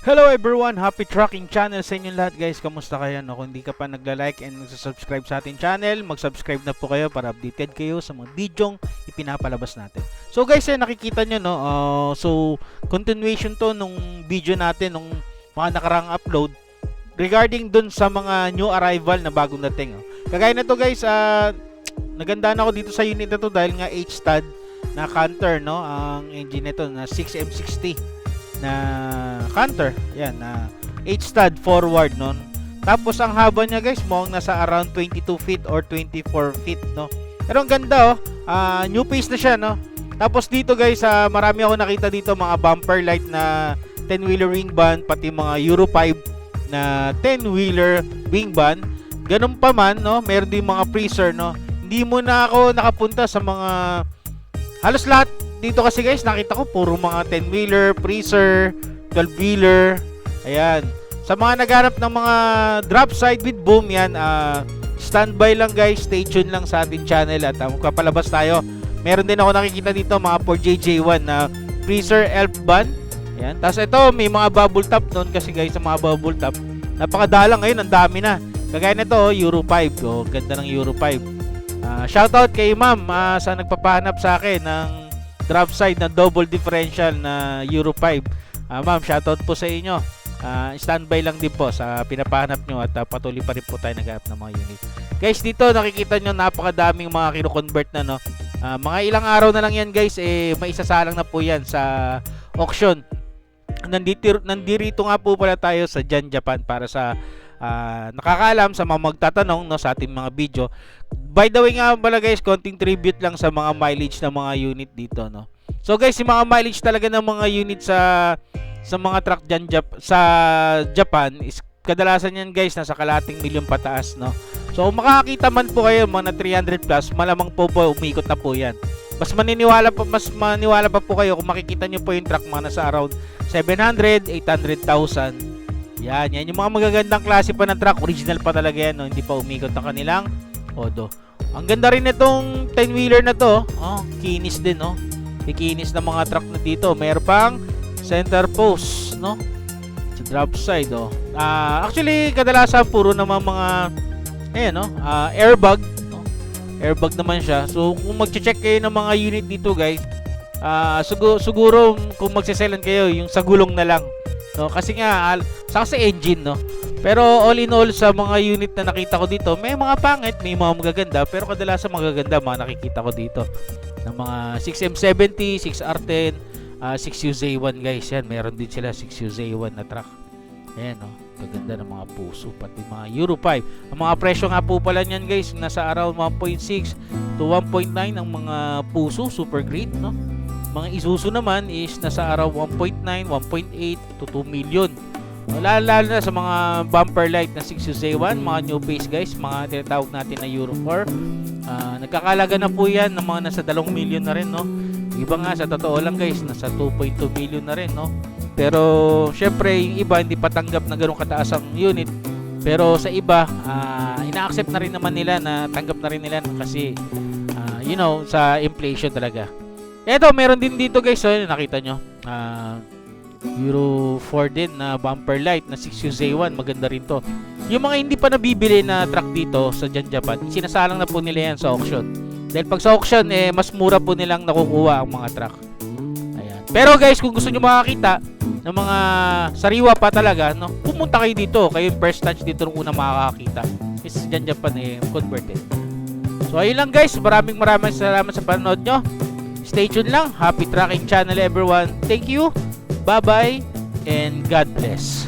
Hello everyone! Happy Trucking Channel sa inyong lahat guys. Kamusta kayo? No? Kung hindi ka pa nagla-like and nagsasubscribe sa ating channel, mag-subscribe na po kayo para updated kayo sa mga bidyong ipinapalabas natin. So guys, nakikita nyo, no? So, continuation to nung video natin, nung mga nakarang upload regarding dun sa mga new arrival na bagong dating. Kagaya na to guys, nagandaan ako dito sa unit na to dahil nga H-stud na Canter, no? Ang engine nito na 6M60 na Canter, yan, na H-stud forward nun. Tapos ang haba niya guys, mukhang nasa around 22 feet or 24 feet, no. Pero ang ganda, new face na siya, no. Tapos dito guys, marami ako nakita dito mga bumper light na 10-wheeler wing band, pati mga Euro 5 na 10-wheeler wing band. Ganun pa man, no, meron din mga freezer, no. Hindi mo na ako nakapunta sa mga halos lahat dito kasi guys, nakita ko puro mga 10-wheeler, freezer, 12-wheeler. Ayan. Sa mga naghanap ng mga drop side with boom, yan, standby lang guys, stay tuned lang sa ating channel at magpapalabas tayo. Meron din ako nakikita dito mga 4JJ1 na freezer elf band. Ayan. Tapos ito, may mga bubble top doon kasi guys, sa mga bubble top, napakadalang ngayon, ang dami na. Kagaya nito, Euro 5. Ganda ng Euro 5. Shoutout kay ma'am sa nagpapahanap sa akin ng drop side na double differential na Euro 5. Ma'am, shoutout po sa inyo. Standby lang din po sa pinapahanap nyo at patuloy pa rin po tayo naghanap ng mga unit. Guys, dito nakikita nyo napakadaming mga kino-convert na, no. Mga ilang araw na lang yan guys, maisasalang na po yan sa auction. Nandito nga po pala tayo sa Jan Japan para sa nakakaalam sa mga magtatanong, no, sa ating mga video. By the way nga pala guys, konting tribute lang sa mga mileage ng mga unit dito, no. So guys, yung mga mileage talaga ng mga unit sa mga truck dyan sa Japan is kadalasan yan guys nasa kalating milyon pataas, no. So kung makakita man po kayo mga 300 plus, malamang po umikot na po yan. Mas maniwala pa po kayo kung makikita nyo po yung truck mga nasa around 700, 800,000. Yan yung mga magagandang klase pa ng truck, original pa talaga yan, no? Hindi pa umikot ang kanilang odo. Ang ganda rin itong 10-wheeler na to, kinis din, no? Kikinis ng mga truck na dito. Mayroon pang center post, no? Sa drop side, actually, kadalasan puro naman mga airbag, no? Airbag naman siya. So, kung magche-check kayo ng mga unit dito, guys, siguro kung magsiselan kayo, yung sa gulong na lang, no? Kasi nga sa engine, no. Pero all in all sa mga unit na nakita ko dito, may mga pangit, may mga magaganda, pero kadalasan magaganda mga nakikita ko dito. Ng mga 6M70, 6R10, 6UZ1 guys, yan, meron din sila 6UZ1 na truck. Ayan, no. Gaganda ng mga puso, pati mga Euro 5. Ang mga presyo nga po pala niyan guys, nasa around 1.6 to 1.9 ang mga puso, super great, no. Mga Isuzu naman is nasa around 1.9, 1.8 to 2 million. Lalo na sa mga bumper light na 6UZ1, mga new face guys, mga tinatawag natin na Euro 4. Nagkakalaga na po yan ng mga nasa 2 million na rin, no. Iba nga sa totoo lang guys, nasa 2.2 million na rin, no. Pero syempre yung iba hindi patanggap na gano'ng kataas ang unit. Pero sa iba, ina-accept na rin naman nila, na tanggap na rin nila kasi sa inflation talaga. Eto, meron din dito guys, nakita nyo, Euro 4 din na bumper light na 6UZ1, maganda rin to. Yung mga hindi pa nabibili na truck dito sa Japan, sinasalang na po nila yan sa auction. Dahil pag sa auction, mas mura po nilang nakukuha ang mga truck. Ayan. Pero guys, kung gusto nyo makakita ng mga sariwa pa talaga, no, pumunta kayo dito. Kayo yung first touch dito nung una makakakita. Is Japan converted. So ayun lang guys, maraming salamat sa panonood nyo. Stay tuned lang. Happy Trucking Channel everyone. Thank you. Bye-bye and God bless.